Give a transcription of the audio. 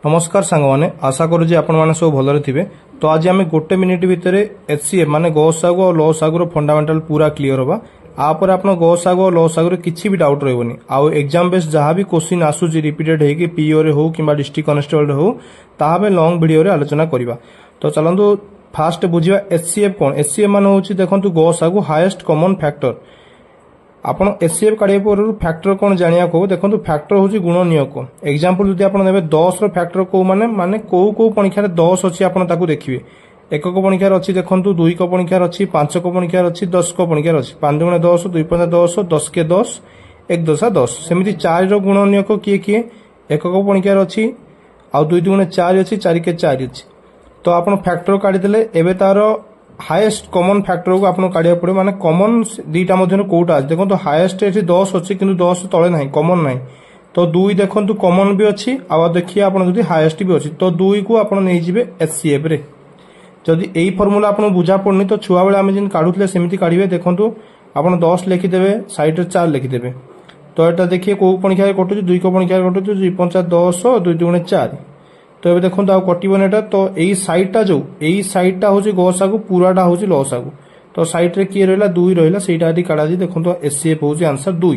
नमस्कार सांग मैंने आशा करूँ आपण मैंने सब भलरे थे। तो आज आम गोटे मिनिट भितर एचसीएफ माने गसागु और लसागुर फंडामेंटाल पूरा क्लीयर होगा। आपर आप गसागु और लसागुर किसी भी डाउट रही आउ एग्जाम बेस जहाँ भी क्वेश्चन आसूसी रिपीटेड होगी पीओ रे हो कि डिस्ट्रिक्ट कनेस्टेबल हो ताहा लंग वीडियो रे आलोचना करवा। तो चलतु फास्ट बुझा एचसीएफ कौन। एचसीएफ मान हूँ देखो गसागु हाईएस्ट कॉमन फैक्टर। आपण एचसीएफ काढ़ा पूर्व फैक्टर कौन जाना को देखो फैक्टर हूँ गुणनीयक। एग्जांपल जब आप ने 10 फैक्टर को माने माने कौ परीक्षा 10 अच्छी आप देखिए। एकक परीक्षार अच्छी देखो 2 को परीक्षार अच्छी 5 को परीक्षार अच्छी 10 को परीक्षार अच्छी 5 गुणे 10 2 5 10 10 के 10 1 10 10 सेमती 4 गुणनीयक किए किए एकक परीक्षार अच्छी आउ 2 गुणे 4 अच्छी 4 के 4 अच्छी। तो आप फैक्टर काढ़ीदे एवं तार हाईएस्ट कॉमन फैक्टर को आपको काढ़ा पड़े माने कॉमन दीटा मध्य कोटा देखो तो हाईएस्ट ये 10 अच्छी कि 10 तले ना कॉमन ना। तो 2 देखो कॉमन भी अच्छी आ देखिए आप हाईएस्ट भी अच्छी। तो 2 को आप नहीं एचसीएफ रे जदि यही फर्मूला आपको बुझा पड़नी तो छुआ बेले आम जिन काढ़ुले सेमती काढ़े। देखो आप 10 लिखिदेवे सैड्रे 4 लिखिदेवे। तो यहाँ देखिए कौ परीक्षा कटुच 2 को परीक्षा कटुच 2 5 10 2 गुणे 4। तो ये देखो आ कटन एटा। तो यही सैडटा जो यही सैडटा हूँ गसागु पूराटा हूँ लसागु। तो सैड्रे किए रहा 2 रहा से काढ़ा देखो एचसीएफ हूँ आंसर 2।